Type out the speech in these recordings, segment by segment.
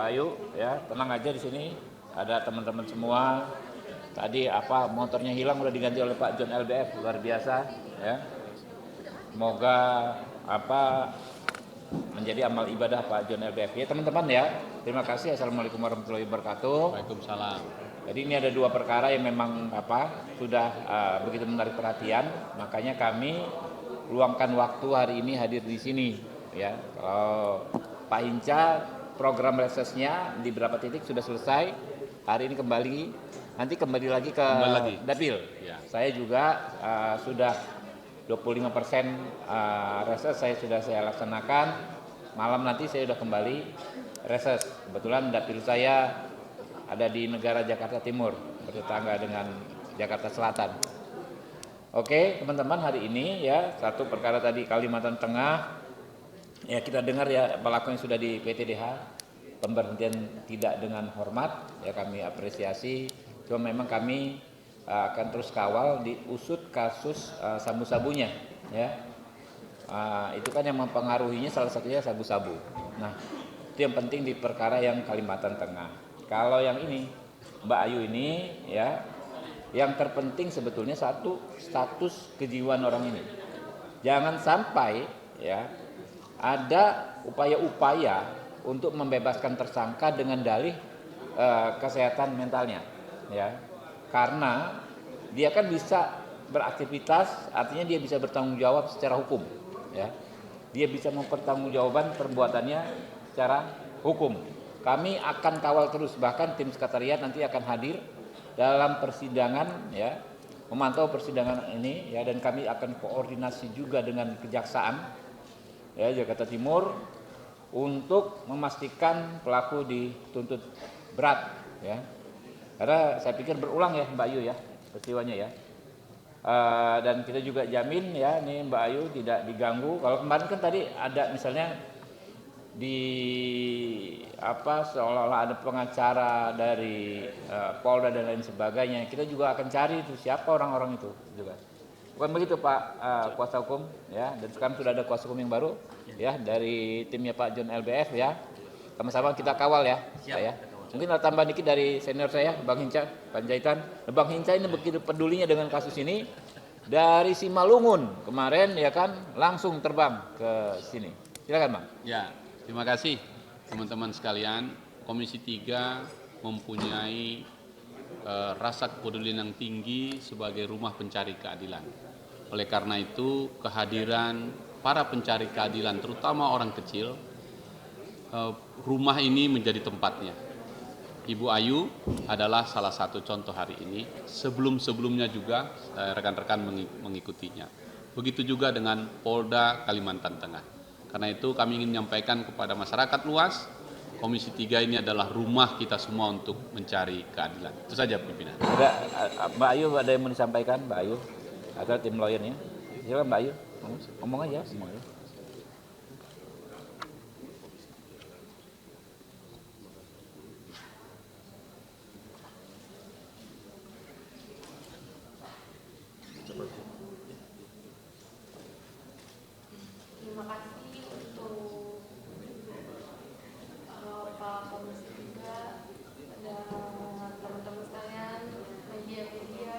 Pak Ayu, ya tenang aja di sini. Ada teman-teman semua. Tadi motornya hilang udah diganti oleh Pak John LBF, luar biasa, ya. Semoga menjadi amal ibadah Pak John LBF. Ya teman-teman ya. Terima kasih. Assalamualaikum warahmatullahi wabarakatuh. Waalaikumsalam. Jadi ini ada dua perkara yang memang sudah begitu menarik perhatian, makanya kami luangkan waktu hari ini hadir di sini, ya. Kalau Pak Hinca program resesnya di beberapa titik sudah selesai, hari ini nanti kembali lagi ke Dapil. Ya. Saya juga sudah 25% reses saya laksanakan. Malam nanti saya sudah kembali reses. Kebetulan Dapil saya ada di negara Jakarta Timur, bertetangga dengan Jakarta Selatan. Oke, teman-teman, hari ini ya satu perkara tadi Kalimantan Tengah, ya kita dengar ya pelaku yang sudah di PTDH, pemberhentian tidak dengan hormat, ya kami apresiasi. Cuma memang kami akan terus kawal diusut kasus sabu-sabunya, ya. Itu kan yang mempengaruhinya salah satunya sabu-sabu. Nah, itu yang penting di perkara yang Kalimantan Tengah. Kalau yang ini, Mbak Ayu ini, ya, yang terpenting sebetulnya satu, status kejiwaan orang ini. Jangan sampai ya ada upaya-upaya untuk membebaskan tersangka dengan dalih kesehatan mentalnya, ya. Karena dia kan bisa beraktivitas, artinya dia bisa bertanggung jawab secara hukum, ya. Dia bisa mempertanggungjawabkan perbuatannya secara hukum. Kami akan kawal terus, bahkan tim sekretariat nanti akan hadir dalam persidangan, ya, memantau persidangan ini, ya, dan kami akan koordinasi juga dengan Kejaksaan, ya, Jakarta Timur untuk memastikan pelaku dituntut berat, ya. Karena saya pikir berulang ya Mbak Ayu ya peristiwanya ya. Dan kita juga jamin ya nih Mbak Ayu tidak diganggu. Kalau kemarin kan tadi ada misalnya di seolah-olah ada pengacara dari Polda dan lain sebagainya. Kita juga akan cari itu siapa orang-orang itu juga. Bukan begitu Pak kuasa hukum, ya. Dan sekarang sudah ada kuasa hukum yang baru, ya, dari timnya Pak John LBF, ya. Sama-sama kita kawal ya. Siap. Ya. Mungkin ada tambahan dikit dari senior saya, Bang Hinca Panjaitan. Bang Hinca ini begitu pedulinya dengan kasus ini, dari Simalungun kemarin ya kan langsung terbang ke sini. Silakan Bang. Ya, terima kasih teman-teman sekalian. Komisi 3 mempunyai rasa kepedulian yang tinggi sebagai rumah pencari keadilan. Oleh karena itu, kehadiran para pencari keadilan, terutama orang kecil, rumah ini menjadi tempatnya. Ibu Ayu adalah salah satu contoh hari ini. Sebelum-sebelumnya juga rekan-rekan mengikutinya. Begitu juga dengan Polda Kalimantan Tengah. Karena itu kami ingin menyampaikan kepada masyarakat luas, Komisi 3 ini adalah rumah kita semua untuk mencari keadilan. Itu saja pimpinan. Mbak Ayu ada yang mau disampaikan, Mbak Ayu atau tim lawyernya? Silakan Mbak Ayu, ngomong aja semuanya. Terima kasih untuk Pak Komisi 3 dan teman-teman sekalian, media-media,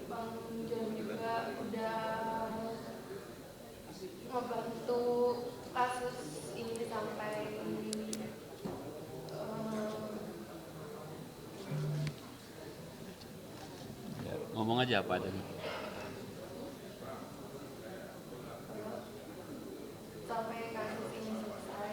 Bang John juga udah membantu kasus ini sampai Ngomong aja apa adanya. sampai kasus ini selesai.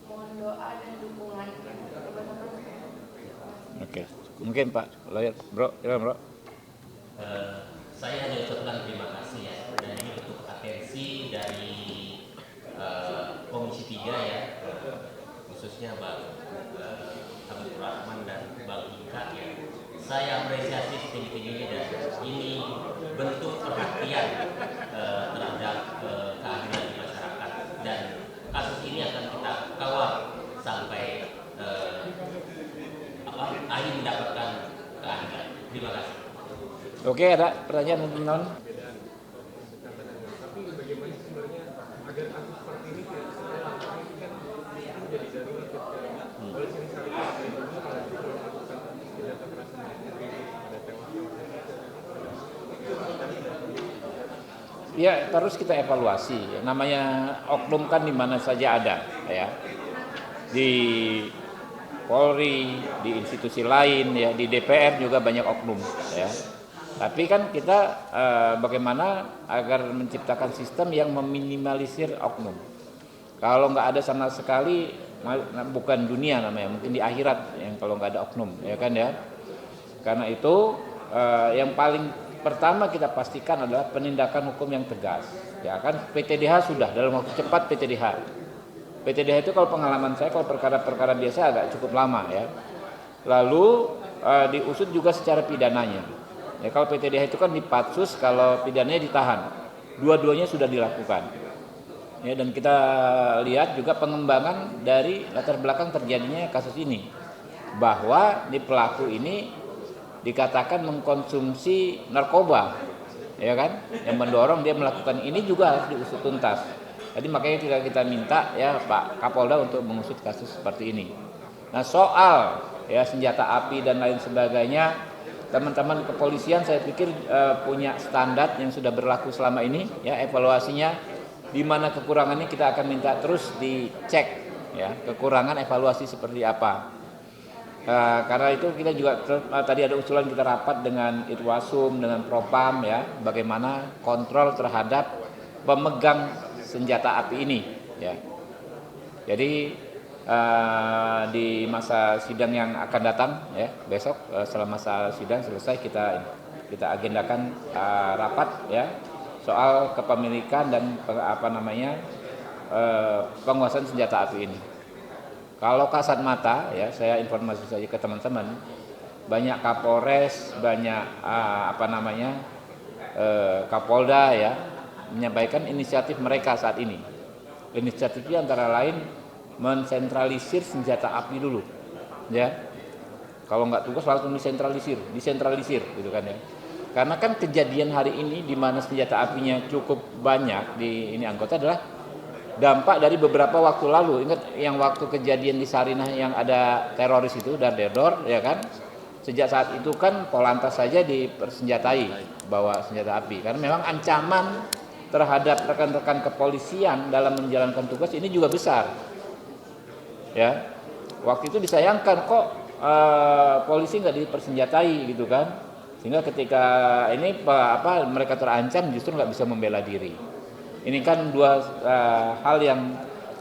Mohon doa dan dukungan teman-teman. Oke, mungkin Pak lawyer, Bro, silakan Bro. Saya hanya ucapkan terima kasih ya, dan ini bentuk atensi dari Komisi 3 ya, khususnya Bang Habibur Rahman dan Bang Ika ya. Saya apresiasi setinggi-tingginya dan ini bentuk perhatian terhadap keadilan di masyarakat, dan kasus ini akan kita kawal sampai Ayu mendapatkan keadilan. Terima kasih. Oke, ada pertanyaan teman-teman? Tapi bagaimana sebenarnya agar Ya terus kita evaluasi. Namanya oknum kan di mana saja ada, ya. Di Polri, di institusi lain, ya, di DPR juga banyak oknum, ya. Tapi kan kita bagaimana agar menciptakan sistem yang meminimalisir oknum. Kalau nggak ada sama sekali, bukan dunia namanya, mungkin di akhirat yang kalau nggak ada oknum, ya kan ya. Karena itu yang paling pertama kita pastikan adalah penindakan hukum yang tegas. Ya kan PTDH sudah dalam waktu cepat PTDH. PTDH itu kalau pengalaman saya kalau perkara-perkara biasa agak cukup lama ya. Lalu diusut juga secara pidananya. Ya kalau PTDH itu kan di patsus, kalau pidananya ditahan. Dua-duanya sudah dilakukan. Ya dan kita lihat juga pengembangan dari latar belakang terjadinya kasus ini. Bahwa di pelaku ini dikatakan mengkonsumsi narkoba, ya kan, yang mendorong dia melakukan ini juga harus diusut tuntas. Jadi makanya kita minta ya Pak Kapolda untuk mengusut kasus seperti ini. Nah soal ya senjata api dan lain sebagainya, teman-teman kepolisian saya pikir punya standar yang sudah berlaku selama ini, ya evaluasinya di mana kekurangannya kita akan minta terus dicek, ya kekurangan evaluasi seperti apa. Karena itu kita juga tadi ada usulan kita rapat dengan Irwasum, dengan Propam ya, bagaimana kontrol terhadap pemegang senjata api ini ya. Jadi di masa sidang yang akan datang ya, besok setelah masa sidang selesai kita agendakan rapat ya soal kepemilikan dan penguasaan senjata api ini. Kalau kasat mata ya saya informasi saja ke teman-teman, banyak Kapolres, banyak Kapolda ya menyampaikan inisiatif mereka saat ini. Inisiatifnya antara lain mensentralisir senjata api dulu, ya. Kalau nggak tugas langsung disentralisir gitu kan ya. Karena kan kejadian hari ini di mana senjata apinya cukup banyak di ini anggota adalah dampak dari beberapa waktu lalu. Ingat yang waktu kejadian di Sarinah yang ada teroris itu Dardedor ya kan. Sejak saat itu kan Polantas saja dipersenjatai bawa senjata api. Karena memang ancaman terhadap rekan-rekan kepolisian dalam menjalankan tugas ini juga besar. Ya. Waktu itu disayangkan kok polisi nggak dipersenjatai gitu kan. Sehingga ketika ini mereka terancam justru nggak bisa membela diri. Ini kan dua hal yang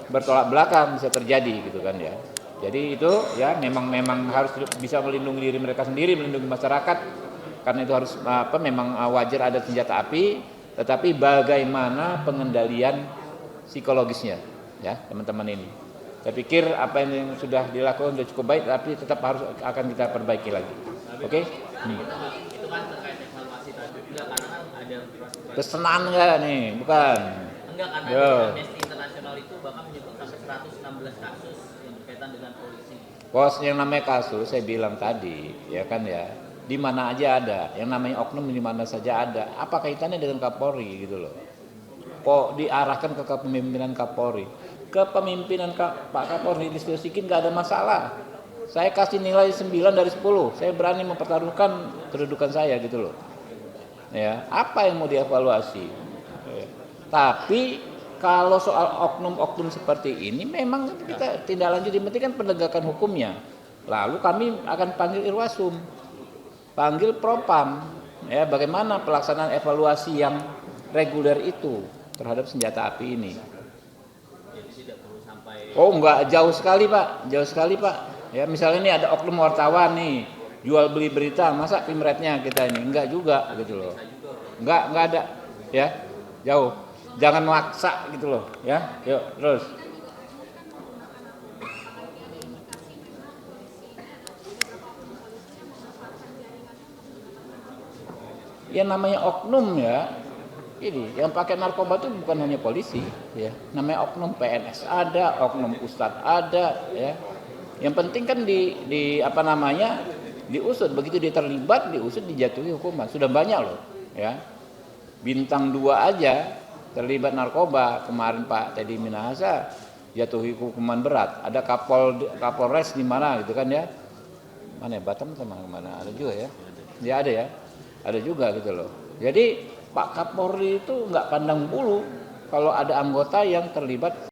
bertolak belakang bisa terjadi gitu kan ya. Jadi itu ya memang harus bisa melindungi diri mereka sendiri, melindungi masyarakat. Karena itu harus memang wajar ada senjata api, tetapi bagaimana pengendalian psikologisnya ya teman-teman ini. Saya pikir apa yang sudah dilakukan sudah cukup baik, tapi tetap akan kita perbaiki lagi. Oke? Itu kan terkait evaluasi tadi juga karena kan ada Kesenangan nggak nih? Bukan. enggak karena Amnesty International itu bahkan menyebut sampai 116 kasus yang berkaitan dengan polisi. Bos yang namanya kasus saya bilang tadi ya kan ya, di mana aja ada, yang namanya oknum di mana saja ada. Apa kaitannya dengan Kapolri gitu loh? Kok diarahkan ke kepemimpinan Kapolri? Kepemimpinan Pak Kapolri Listio Sigit nggak ada masalah. Saya kasih nilai 9 dari 10. Saya berani mempertaruhkan kedudukan saya gitu loh. Ya, apa yang mau dievaluasi? Ya. Tapi kalau soal oknum-oknum seperti ini memang kita tindak lanjut, yang penting kan penegakan hukumnya. Lalu kami akan panggil Irwasum, panggil Propam, ya bagaimana pelaksanaan evaluasi yang reguler itu terhadap senjata api ini. Jadi tidak perlu sampai Enggak, jauh sekali Pak. Ya misalnya ini ada oknum wartawan nih jual beli berita, masa pimretnya kita ini enggak juga gitu loh. Enggak ada ya, jauh. Jangan maksa gitu loh ya. Yuk terus. Ya namanya oknum ya. Ini yang pakai narkoba itu bukan hanya polisi ya. Namanya oknum PNS ada, oknum ustadz ada ya. Yang penting kan diusut, begitu dia terlibat diusut, dijatuhi hukuman. Sudah banyak loh ya. Bintang 2 aja terlibat narkoba. Kemarin Pak Teddy Minahasa jatuhi hukuman berat. Ada Kapolres di mana gitu kan ya? Mana ya, Batam atau mana? Ada juga ya? Ya ada ya, ada juga gitu loh. Jadi Pak Kapolri itu nggak pandang bulu kalau ada anggota yang terlibat